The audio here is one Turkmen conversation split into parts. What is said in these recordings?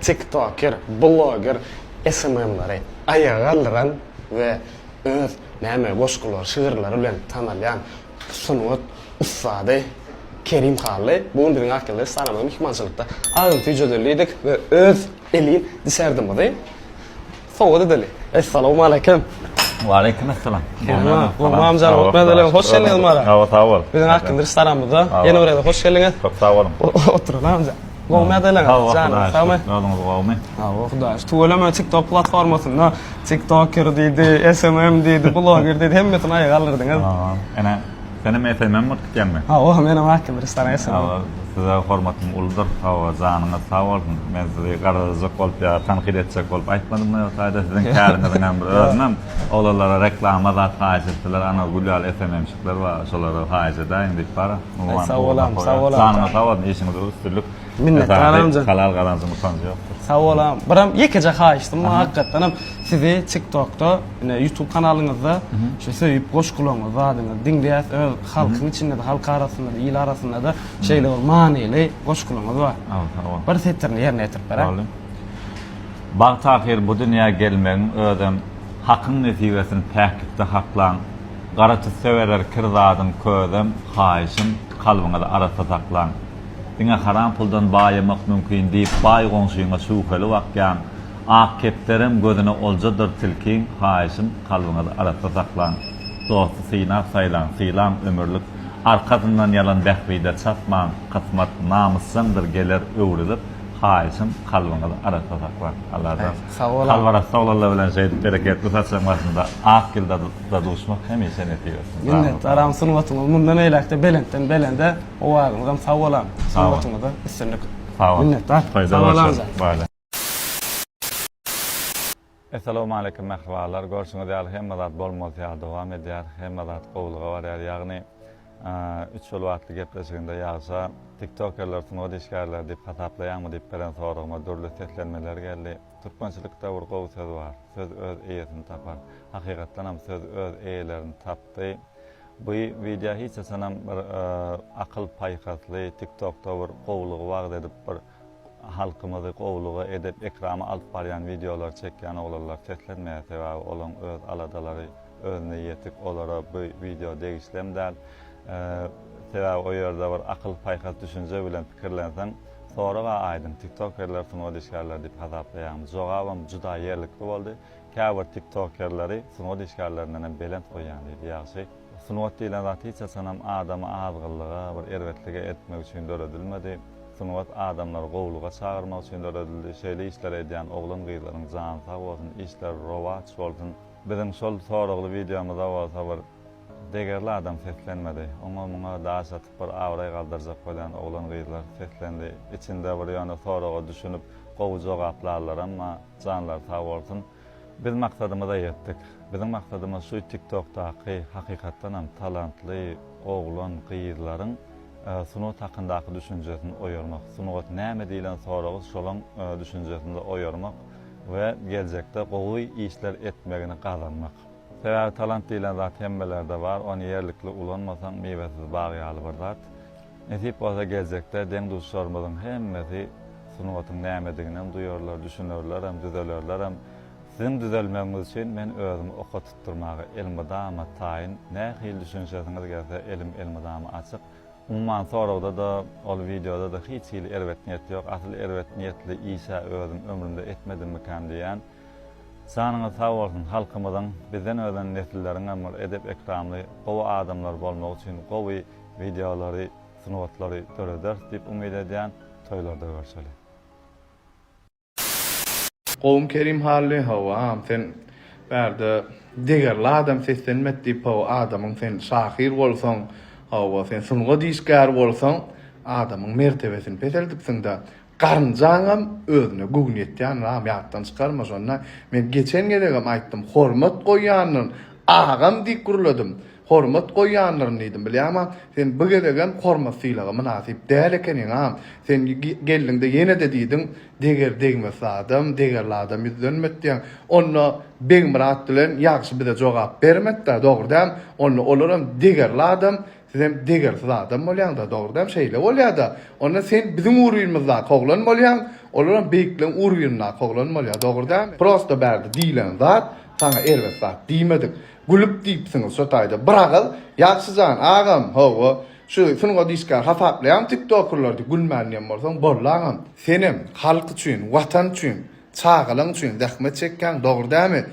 TikToker, blogger, SMM'lari ayağa aldıran ve öz näme goşgular, şygyrlary bilen tanalýan sunuwat ustady Kerim Harly bu bilen akıllı sanama mihmançylykda aýdyň tüjederlidik ve öz elin diserdimdi. Sowada deli. Assalamu alaykum. Wa alaykum assalam. Gurmam canım, medele hoş geldiniz mara. Sağ ol. Bizim akıllı saramızda yeni oraya hoş geldiniz. Çok sağ olun. Oturun amca. Gol medele canım, tamam. Tuğlama TikTok platformasında TikToker dedi, SMM dedi, blogger dedi, hemmetini ayağa alırdınız. Ana benim SMM mutkelme. O benim akıllı sana SMM. Size hormatım uldur. Zanınız sağ olun. Men sizi qarşılayacak bolup ya tanqid etjek bolup aýtmadym mı ýoksa sizin käriniňizden bir özüm olalara reklama zat haýatlar ana gulal SMM-şikler we şolary haýatda indi para. Sağ olun. Zanınız sağ olun. Işiniz üstünlük. Minnetdaram canım. Halal garanzymyz ýokdur. Sağ olun. Biram ýekeje haýyşdym. Hakykatdan sizi TikTok'ta, YouTube kanalyňyzda şu söýüp goşgulaňyz zadyňyz diňdäs öz halkyň içinde de, halk arasynda da, il arasynda da şeýle bir manyly goşgulaňyz bar. Bir setlerini ýerine ýetirip berer. Bagtahyr bu dünýä gelmeň özüm hakyň nesibesini täkipde haklan. Garaty sewerer kirzadyň közüm, haýyşym kalbyňyza arasa saklan. Diňe haram puldan baýamak mümkin diýip baý goňşuňa şuhely wakyan. Ak keplerim gözüne oljadyr tilkiň, haýyşym kalbyňyza arasa saklan. Dosty synar saýlan, sylan ömürlük. Arkasından yalan behbide çatman, kısmat namussandır gelir öwrülip, haýyşym kalbyňyza arasa saklan. Allah'dan. Sağ olun. Kalbara sağlarla bilen şeýdi bereketli saçlanmasında akylda da duşmak hemişe netiýesin. Minnetdaram sunuwatyňyz mundan eýlekde belende o wagtym sağ olun. Sunuwatyňyzda üstünlik. Sağ olun. Minnetdar. Sağ olun. Assalamu alaykum merhabalar. Görüşüňiz ýaly hemmedat bolmaz ýa dowam edýär. Hemmedat gowlugy bar ýagny 3 ýol wagtly gepleşiginde ýagşa TikTokerler sunuwat işgärler diýip hataplaýarmy diýip beren soragyma dörli seslenmeler geldi. Türkmençilikde bir gowy söz bar. Söz öz eýesini tapar. Hakykatdan ham söz öz eýelerini tapdy. Bu video hiç sanam bir akyl paýkasly TikTokda bir gowlugy wagt edip bir halkymyzy gowlugy edip ekrana alyp barýan videolar çekýän oglanlar seslenmäge sebäbi olan öz aladalary özüne ýetip olara bu video degişlemdäl. Sebäbi o ýerde bir akyl paýkas düşünje bilen pikirlenseň, soraga aýdym TikTokerler sunuwat işgärler diýip hasaplaýarmy. Jogabam juda ýerlikli boldy. Käbir TikTokerleri sunuwat işgärlerinden belent goýan diýdi. Ýagşy sunuwat diýilen zat hiç sanam adamy azgyllyga, bir erwetlige etmek üçin döredilmedi. Sunuwat adamlar gowluga çağırmak üçin döredildi. Şeýle işler edýän oglan gyzlaryň jany sag bolsun, işler rowaç bolsun. Biziň şol soragly videomyzda bolsa bir degerli adam seslenmedi. Oňa muňa daş atyp bir awray galdyrjak bolan oglan gyzlar seslendi. İçinde bir ýöne soragy düşünüp gowy jogaplarlar, amma janlar sag bolsun. Biz maksadymyza ýetdik. Biziň maksadymyz şu TikTok'daky hakykatdan hem talantly oglan gyzlaryň sunuwat hakyndaky düşünjesini oýarmak. Sunuwat näme diýilen soragy şolaň düşünjesinde oýarmak we geljekde gowy işler etmegini gazanmak. Sebäbi talant diýilen zat hemmelerde bar, ony ýerlikli ulanmasaň mewesiz bagýaly bir zat. Nesip bolsa geljekde deň duşlarymyzyň hemmesi sunuwatyň nämediginden duýarlar, düşünürler, hem düzelerler, hem sizin düzelmeňiz üçin men özümi oka tutturmagy, elmydama taýin, nähil düşünjesiňiz gelse elmydama açyk. Umman soragda da, ol videoda da hiç erwet niyet ýok. Asyl erwet niyetli işe özüm ömrümde etmedim mikan diýen. Sanyňyz sag bolsun, halkymyzyň bizden ölen nesilleriň ömür edep ekranly gowy adamlar bolmak üçin gowy videolary, sunuwatlary töreder diýip umyt edýän toýlarda görüşeli. Qowum Kerim Harly hawam sen berde degerli adam seslenmet diýip o adamyň sen şahyr bolsaň, hawa sen sunuwat işgär bolsaň, adamyň mertebesini peseldipsiň-de garynjaňam özüne gügnetýän ram ýatdan çykarmas onda. Men geçen gelegem aýtdym, hormat goýanyň agam dik guruladım. Hormat goýanlaryny diýdim bilýärmi? Sen bu gelegem hormat sylagy münasip däl ekeniň ha. Sen geldiňde ýene de diýdiň, deger degmes adam, degerli adam ýüzlenmetdiň. Onu beňmirat bilen ýagşy bir de jogap bermetdi, dogry-da. Onu olaram degerli adam, sen degersiz adam bolýan da, dogry-da şeýle bolýar da. Onda sen biziň uruýymyzda hoglan bolýan, Olaram beýiklen urýyna hoglanmaly, dogry dämi? Prosta bärdi diýlen zat, sana elbet zat diýmedik. Gülüp diýipsiňiz şotaýda. Biragyl, ýaşyjan agam, howa, şu sunuga diýişkä hafaplaýan TikTokerlardy gülmänýän bolsaň bollaňam. Senem halk üçin, watan üçin, çağılaň üçin zähmet çekken dogry dämi?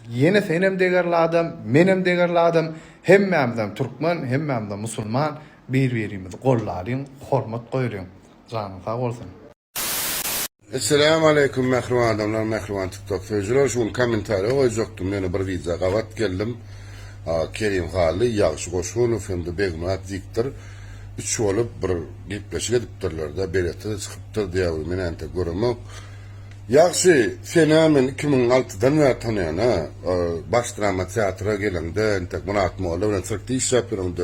Yine senem degerli adam, menem degerli adam, hemmämizden türkmen, hemmämizden musulman bir-birimizi gollaryň, hormat goýaryň. Janyň sag bolsun. Assalamu alaikum mehruman adamlar, mehruman TikTok sözcüler. Şun komentari koyacaktım. Yani bir viza kavat geldim. Kerim Hali, Yağış Koşunov, hem de Begmat Ziktir. Üç olup bir gitleşik ediptirler de, belirte de çıkıptır diye men ente görümü. Yağışı fenomen 2006'dan ver tanıyan ha. Baş drama teatra gelende, entek Murat Moğlu, ben sırkta iş yapıyorum da.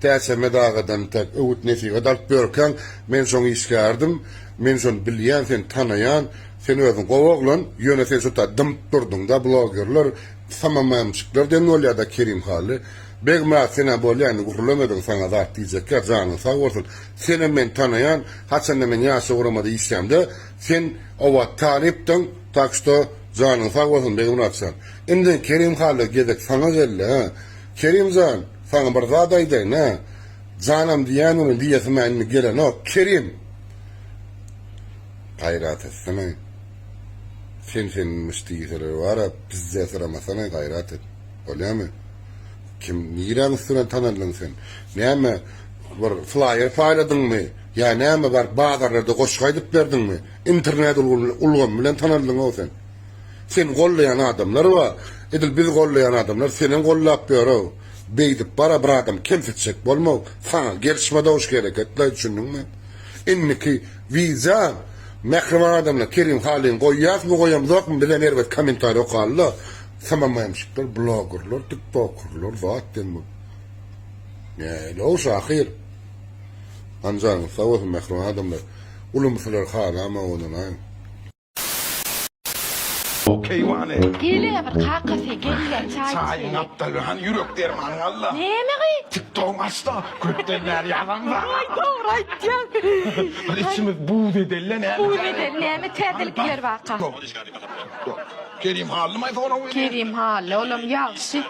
Täseme dağıdan tek öwüt nefiga dalıp börken, men şoň işgärdim. Men şonu bilýän, sen tanaýan, sen özüň gowaglan, ýöne sen şota dymp durdyň da blogerler, tamamamçyklar den bolýar-da Kerim Hali. Begmat sene bolýan, gurulamadyň sana zat diýjekler, janyň sag bolsun. Seni men tanaýan, haçan men ýaşy uramady işlemde, sen owa tanipdiň, tak şo janyň sag bolsun Begmat sen. Indi Kerim Hali gedek sana geldi ha. Kerimjan, sana bir zat aýdaýyn ha. Janam diýän onu diýesmän gelen o Kerim. Gayrat etsene. Sen müştiýleri wara, bizde sıramasana gayrat et. Bolýarmy? Kim niýran üstüne tanaldyň sen? Näme bir flyer paýladyňmy? Ya näme bar bazarlarda goşgaýdyp berdiňmi? İnternet ulgam bilen tanaldyň o sen. Sen gollaýan adamlar wa, edil biz gollaýan adamlar seni gollap berýär. Beýdip bara bir adam kemfetçek bolmak, sana gelişmede hoş gerek etler düşündüňmi? Inniki viza mehriman adamla Kerim Haliň goýýas mı goýamzak mı bilen elbet komentary okarlar. Tamamlaýmşyklar, blogerler, TikTokerler, zaten bu. Yani o şahir. Ancan, sağolsun mehriman adamlar. Ulumsular hala ama onun ha. Keyvane. Gele bir kakası gele çay. Çayın aptal han yürek derman Allah. Neme gı? TikTok açtı. Köptenler yalan var. Ay doğru aytcan. İçimiz bu dedelle ne? Bu bedel neme terdelikler vaka. Kerim Hali mi sonra? Kerim Hali oğlum yağsı.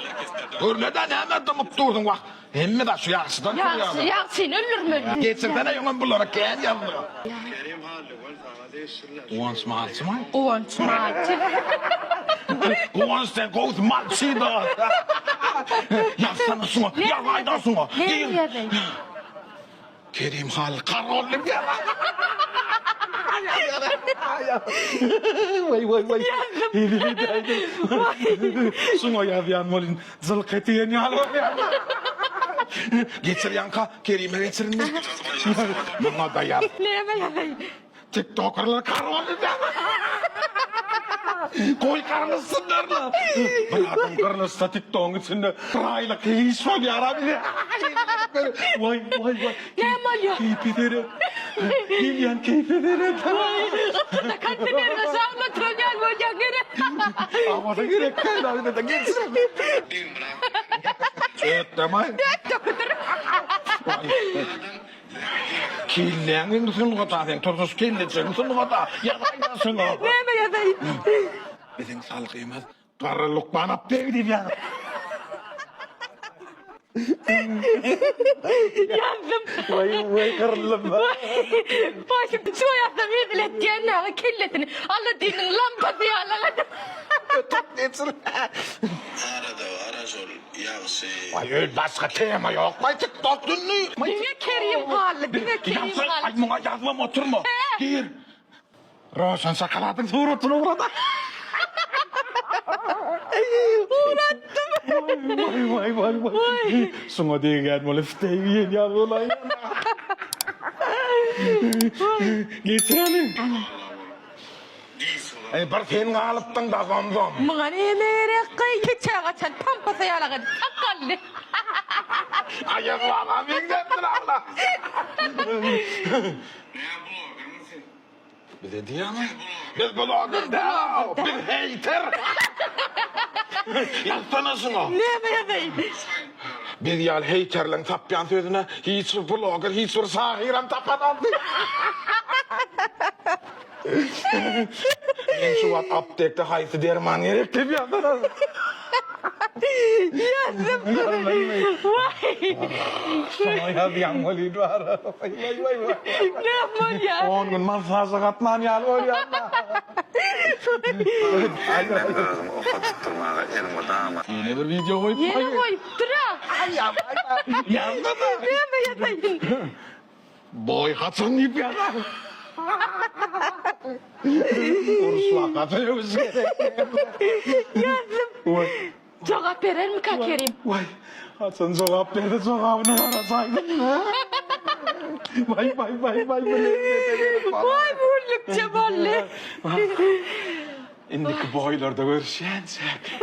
Örleden hemen damıp durdun bak. Hemme de şu yaxşıdan Yağsı yağsı ölür mü? Geçirdene yolun bunlara gel yanına. Once maçı mı? Onç maçı. Once sen koz maçı da. Yapsana şunu. Ya hayda şunu. Ne yedin? Kerim Hali karolum ya. Vay. Şunu yazyan molin zılketiyen ya. Geçir yanka, Kerim'e geçirin mi? Bana da yap. Neme yedin? TikToker'lar karolum ya. Koy karnısınlar mı? Bırakın karnısı TikTok'un içinde sırayla keyif var ya abi. Vay. Ne mal ya? Keyif ederim. Gilyan keyif ederim. Da kanti nerede sağla tronyal bolya gere. Ama da gerek değil abi de geçsin. Evet tamam. Kirleğin sunu kata sen torsuz kirleğin sunu kata. Yalan sunu. Neme yedin? Bizim salgımız karı Lukman ab devdi ya. Yandım. Vay karılım. Başım şu yaptım yedilet diyenler kelletini. Allah dinin lambası ya Allah. Arada arazol yağsı. Vay öyle başka tema yok. Vay TikTok dünlü. Dine Kerim Hali, dine Kerim Yazın Hali. ay buna yazmam oturma. Gir. Roşan şakaladın suratını burada. Vay. Şuna diyen böyle fiteyiyen ya olay. Geçelim. Bir sen kalıptın da zomzom. Mağan emere kıyı çağa çan pampası yalağın takalli. Ayaklarına binlettin abla. Bir de diyor mu? Biz blogger da, biz hater. Yapsana şunu. Ne yapayım? Biz yal haterlen tapyan sözüne hiç blogger, hiç bir sahiren tapan aldı. Men şu wat aptekde haýsy derman gerek dep ýazdylar. Şoňa ýazýan bolýar bar. Vay. Ne yapman ya? 10 gün masajy gatman ýaly bolýar. Ben de özüm oka tutturmağa elim odama. Yine bir video koyup Yeni koyup dura. yazdı da. Ben yatayım. Boy kaçın deyip yazar. Urusla katıyoruz gerek. Yazdım. Cevap verer mi Kerim? Vay. Hasan cevap verdi cevabını arasaydım. Vay. Vay bulluk cemalli. İndiki boylarda görüşensek.